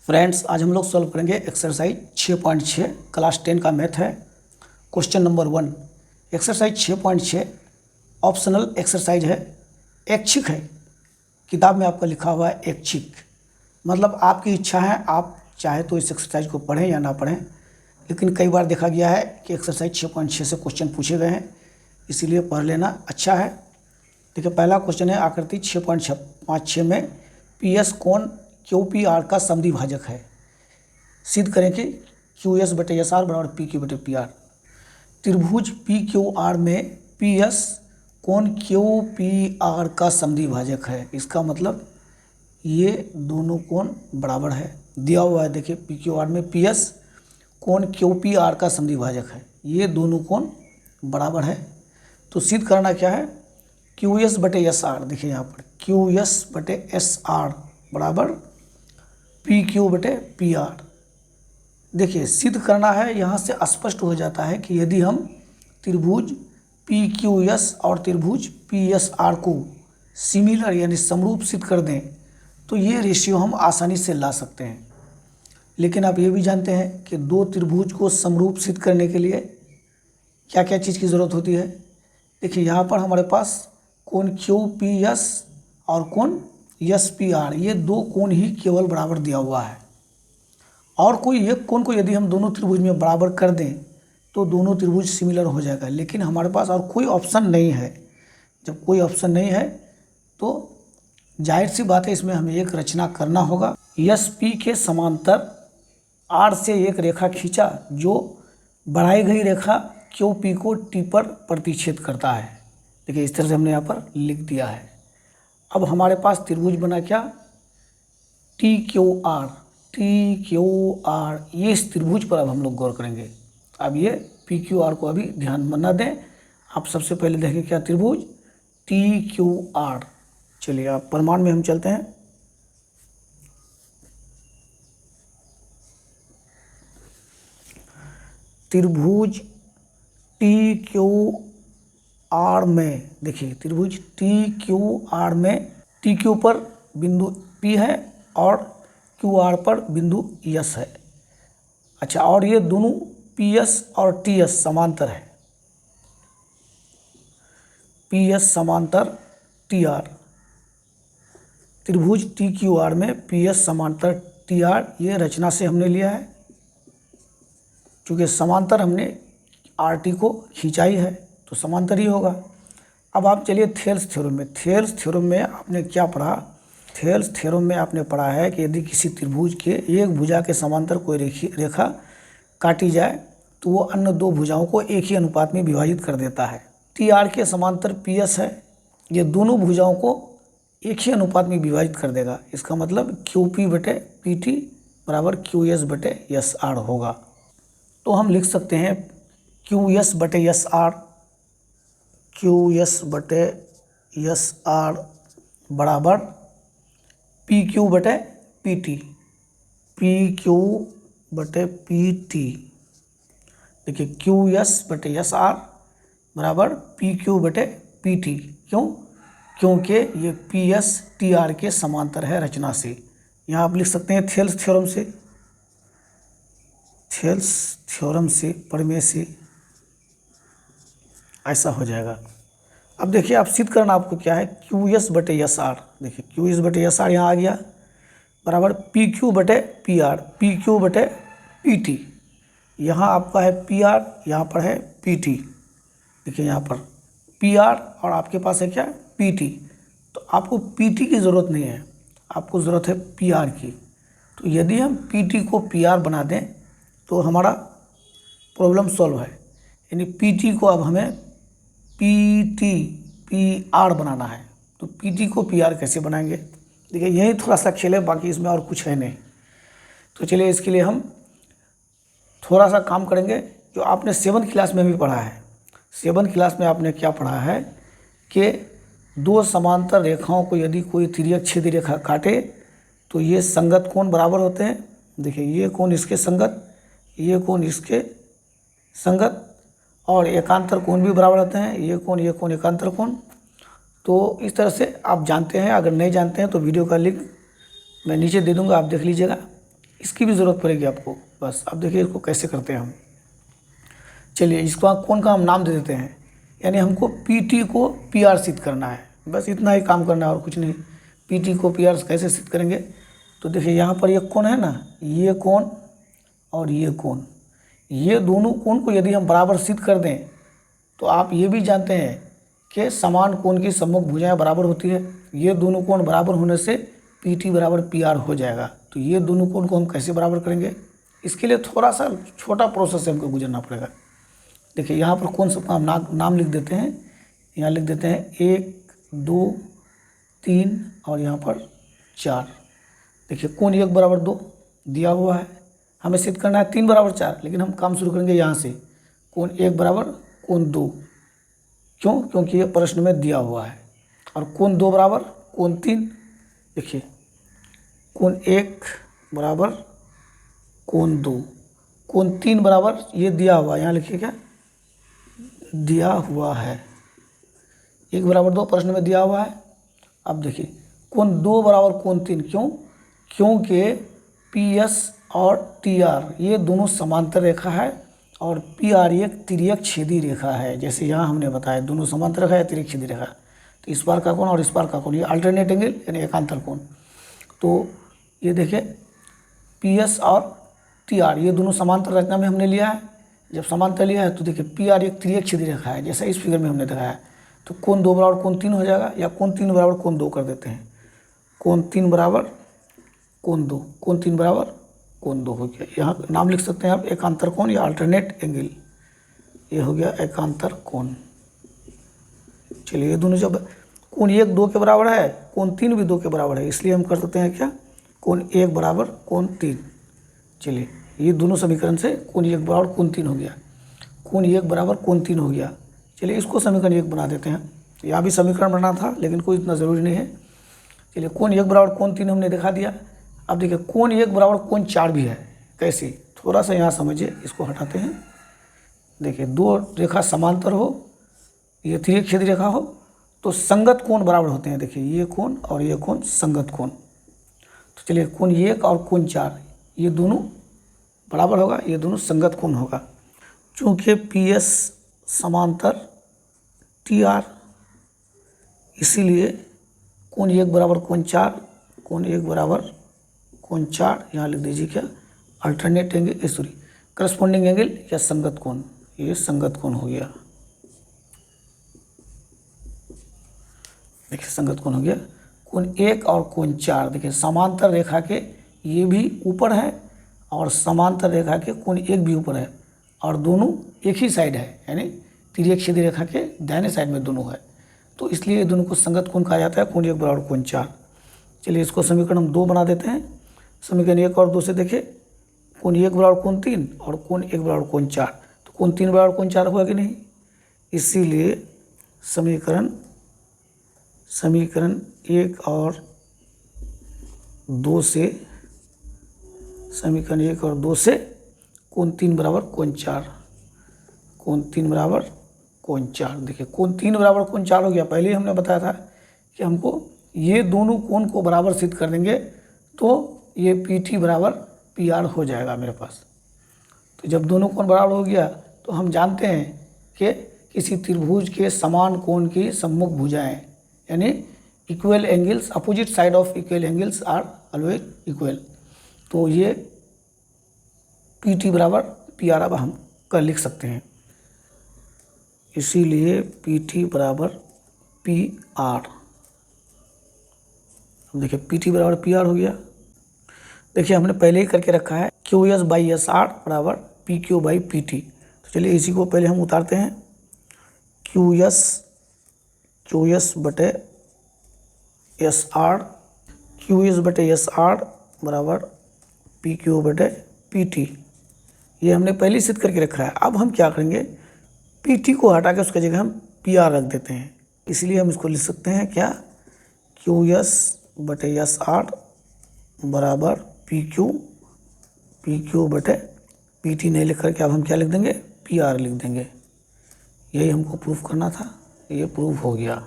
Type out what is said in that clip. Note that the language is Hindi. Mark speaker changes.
Speaker 1: फ्रेंड्स, आज हम लोग सॉल्व करेंगे एक्सरसाइज 6.6 क्लास 10 का मैथ है। Question number 1। Exercise 6.6 optional exercise है, ऐच्छिक है। किताब में आपका लिखा हुआ है ऐच्छिक, मतलब आपकी इच्छा है, आप चाहे तो इस एक्सरसाइज को पढ़ें या ना पढ़ें। लेकिन कई बार देखा गया है कि एक्सरसाइज 6.6 से क्वेश्चन पूछे गए हैं, इसीलिए पढ़ लेना अच्छा है। देखिए, पहला क्वेश्चन है आकृति 6.56 में पी एस कोण क्यू पी आर का समद्विभाजक है। सिद्ध करें कि क्यू एस बटे एस आर बराबर पी क्यू बटे पी आर। त्रिभुज पी क्यू आर में पी एस कोण क्यू पी आर का समद्विभाजक है। इसका मतलब ये दोनों कोण बराबर है, दिया हुआ है। देखिए, पी क्यू आर में पी एस कोण क्यू पी आर का समद्विभाजक है, ये दोनों कोण बराबर है। तो सिद्ध करना क्या है, क्यू एस बटे एस आर। देखिए यहाँ पर क्यू एस बटे एस आर बराबर पी क्यू बटे पी आर। देखिए, सिद्ध करना है, यहाँ से स्पष्ट हो जाता है कि यदि हम त्रिभुज पी क्यू एस और त्रिभुज पी एस आर को सिमिलर यानी समरूप सिद्ध कर दें तो ये रेशियो हम आसानी से ला सकते हैं। लेकिन आप ये भी जानते हैं कि दो त्रिभुज को समरूप सिद्ध करने के लिए क्या क्या चीज़ की ज़रूरत होती है। देखिए, यहाँ पर हमारे पास कोण क्यू पी एस और कोण एस पी आर, ये दो कोण ही केवल बराबर दिया हुआ है। और कोई एक कोण को यदि हम दोनों त्रिभुज में बराबर कर दें तो दोनों त्रिभुज सिमिलर हो जाएगा। लेकिन हमारे पास और कोई ऑप्शन नहीं है। जब कोई ऑप्शन नहीं है तो जाहिर सी बात है, इसमें हमें एक रचना करना होगा। एस पी के समांतर आर से एक रेखा खींचा जो बढ़ाई गई रेखा क्यू पी को टी पर प्रतिच्छेद करता है। देखिए, इस तरह से हमने यहाँ पर लिख दिया है। अब हमारे पास त्रिभुज बना क्या, T Q R. T Q R, ये इस त्रिभुज पर अब हम लोग गौर करेंगे। अब ये पी क्यू आर को अभी ध्यान बना दें। आप सबसे पहले देखें क्या त्रिभुज टी क्यू आर। चलिए, आप प्रमाण में हम चलते हैं। त्रिभुज टी क्यू आर में, देखिए त्रिभुज टी क्यू आर में टी क्यू पर बिंदु पी है और क्यू आर पर बिंदु एस है। अच्छा, और ये दोनों पी एस और टी एस समांतर है। पी एस समांतर टी आर। त्रिभुज टी क्यू आर में पी एस समांतर टी आर, ये रचना से हमने लिया है। क्योंकि समांतर हमने आर टी को खिंचाई है तो समांतर ही होगा। अब आप चलिए थेल्स थ्योरम में। थेल्स थ्योरम में आपने क्या पढ़ा, थेल्स थ्योरम में आपने पढ़ा है कि यदि किसी त्रिभुज के एक भुजा के समांतर कोई रेखा काटी जाए तो वो अन्य दो भुजाओं को एक ही अनुपात में विभाजित कर देता है। टी आर के समांतर पी एस है, ये दोनों भुजाओं को एक ही अनुपात में विभाजित कर देगा। इसका मतलब क्यू पी बटे पी टी बराबर क्यू एस बटे एस आर होगा। तो हम लिख सकते हैं क्यू एस बटे एस आर, क्यू एस बटे एस आर बराबर पी क्यू बटे पी टी। पी क्यू बटे पी टी। देखिए, क्यू एस बटे एस आर बराबर पी क्यू बटे पी टी। क्यों? क्योंकि ये पी एस टी आर के समांतर है रचना से। यहाँ आप लिख सकते हैं थेल्स थ्योरम से। थेल्स थ्योरम से, प्रमेय से ऐसा हो जाएगा। अब देखिए, आप सिद्ध करना आपको क्या है, क्यू एस बटे एस आर। देखिए, क्यू एस बटे एस आर यहाँ आ गया बराबर पी क्यू बटे पी आर। पी क्यू बटे पी टी, यहाँ आपका है पी आर, यहाँ पर है पी टी। देखिए, यहाँ पर पी आर और आपके पास है क्या, पी टी। तो आपको पी टी की ज़रूरत नहीं है, आपको ज़रूरत है पी आर की। तो यदि हम पी टी को पी आर बना दें तो हमारा प्रॉब्लम सॉल्व है। यानी पी टी को अब हमें पी टी पी आर बनाना है। तो पी टी को पी आर कैसे बनाएंगे, देखिए यही थोड़ा सा खेल है, बाकी इसमें और कुछ है नहीं। तो चलिए, इसके लिए हम थोड़ा सा काम करेंगे जो आपने 7th क्लास में भी पढ़ा है। 7th क्लास में आपने क्या पढ़ा है कि दो समांतर रेखाओं को यदि कोई तिर्यक छेदी रेखा काटे तो ये संगत कोण बराबर होते हैं। देखिए, ये कोण इसके संगत, ये कोण इसके संगत, और एकांतर कोण भी बराबर होते हैं। ये कोण एकांतर कोण। तो इस तरह से आप जानते हैं। अगर नहीं जानते हैं तो वीडियो का लिंक मैं नीचे दे दूंगा, आप देख लीजिएगा। इसकी भी ज़रूरत पड़ेगी आपको। बस अब देखिए इसको कैसे करते हैं हम। चलिए इसको कौन का हम नाम दे देते हैं, यानी हमको PT को PR सिद्ध करना है, बस इतना ही काम करना है और कुछ नहीं। PT को PR कैसे सिद्ध करेंगे, तो देखिए यहाँ पर ये कोण है ना, ये कोण और ये कोण, ये दोनों कोण को यदि हम बराबर सिद्ध कर दें तो आप ये भी जानते हैं कि समान कोण की सम्मुख भुजाएं बराबर होती है। ये दोनों कोण बराबर होने से PT बराबर PR हो जाएगा। तो ये दोनों कोण को हम कैसे बराबर करेंगे, इसके लिए थोड़ा सा छोटा प्रोसेस से हमको गुजरना पड़ेगा। देखिए यहाँ पर कौन सा हम नाम लिख देते हैं, यहाँ लिख देते हैं 1 2 3 और यहाँ पर 4। देखिए कोण 1 बराबर 2 दिया हुआ है, हमें सिद्ध करना है 3 बराबर 4, लेकिन हम काम शुरू करेंगे यहाँ से। कोण 1 बराबर कोण 2, क्यों, क्योंकि ये प्रश्न में दिया हुआ है। और कोण 2 बराबर कोण 3, देखिए कोण 1 बराबर कोण 2, कोण 3 बराबर ये दिया हुआ है, यहाँ लिखिए क्या दिया हुआ है, 1 बराबर 2 प्रश्न में दिया हुआ है। अब देखिए कोण 2 बराबर कोण 3, क्यों, क्योंकि PS और TR ये दोनों समांतर रेखा है और PR एक तिर्यक छेदी रेखा है। जैसे यहाँ हमने बताया दोनों समांतर रेखा है, तिर्यक छेदी रेखा, तो इस बार का कोण और इस बार का कोण ये अल्टरनेट एंगल यानी एकांतर कोण। तो ये देखिए PS और TR ये दोनों समांतर रचना में हमने लिया है। जब समांतर लिया है तो देखिए PR एक तिर्यक छेदी रेखा है, जैसा इस फिगर में हमने दिखाया है। तो कोण 2 बराबर कोण 3 हो जाएगा, या कोण 3 बराबर कोण 2 कर देते हैं। कोण 3 बराबर कोण 2, कोण 3 बराबर कोण 2 हो गया। यहाँ नाम लिख सकते हैं आप एकांतर कोण या अल्टरनेट एंगल, ये हो गया एकांतर कोण। चलिए ये दोनों जब कोण 1 2 के बराबर है, कोण 3 भी 2 के बराबर है, इसलिए हम कर सकते हैं क्या कोण 1 बराबर कोण 3। चलिए ये दोनों समीकरण से कोण 1 बराबर कोण 3 हो गया, कोण 1 बराबर कोण 3 हो गया। चलिए इसको समीकरण 1 बना देते हैं, यहाँ भी समीकरण बनाना था लेकिन कोई इतना ज़रूरी नहीं है। चलिए कोण 1 बराबर कोण 3 हमने दिखा दिया। अब देखिए कोण 1 बराबर कोण 4 भी है, कैसे, थोड़ा सा यहाँ समझिए, इसको हटाते हैं। देखिए दो रेखा समांतर हो, ये तिर्यक छेदी रेखा हो, तो संगत कोण बराबर होते हैं। देखिए ये कोण और ये कोण संगत कोण। तो चलिए कोण 1 और कोण 4 ये दोनों बराबर होगा, ये दोनों संगत कोण होगा। चूँकि PS समांतर TR, इसीलिए कोण 1 बराबर कोण 4, कोण 1 बराबर कोण 4, यहाँ लिख दीजिए क्या alternate angle, sorry corresponding angle या संगत कोण, ये संगत कोण हो गया। देखिए संगत कोण हो गया। कोण 1 और कोण 4 देखिए समांतर रेखा के ये भी ऊपर है और समांतर रेखा के कोण 1 भी ऊपर है, और दोनों एक ही साइड है, यानी तिर्यक छेदी रेखा के दाहिने साइड में दोनों है। तो इसलिए दोनों को संगत कोण कहा जाता है, कोण 1 बराबर कोण 4। चलिए इसको समीकरण हम 2 बना देते हैं। समीकरण 1 और 2 से देखिए कोण 1 बराबर कोण 3 और कोण 1 बराबर कोण 4, तो कोण 3 बराबर कोण 4 हुआ कि नहीं। इसीलिए समीकरण 1 और 2 से, समीकरण 1 और 2 से कोण 3 बराबर कोण 4, कोण 3 बराबर कोण 4। देखिए कोण 3 बराबर कोण 4 हो गया। पहले ही हमने बताया था कि हमको ये दोनों कोण को बराबर सिद्ध कर देंगे तो ये PT बराबर PR हो जाएगा मेरे पास। तो जब दोनों कोण बराबर हो गया तो हम जानते हैं कि किसी त्रिभुज के समान कोण की सम्मुख भुजाएं यानी equal angles, opposite side of equal angles are always equal. तो ये PT बराबर PR अब हम कर लिख सकते हैं, इसीलिए PT बराबर PR। देखिए PT बराबर PR हो गया। देखिए हमने पहले ही करके रखा है QS/SR बराबर PQ/PT। तो चलिए इसी को पहले हम उतारते हैं। QS/SR बराबर PQ/PT, ये हमने पहले ही सिद्ध करके रखा है। अब हम क्या करेंगे, PT को हटा के उसकी जगह हम PR रख देते हैं, इसलिए हम इसको लिख सकते हैं क्या QS/SR बराबर PQ/PT नहीं लिख करके अब हम क्या लिख देंगे PR लिख देंगे। यही हमको प्रूफ करना था, ये प्रूफ हो गया।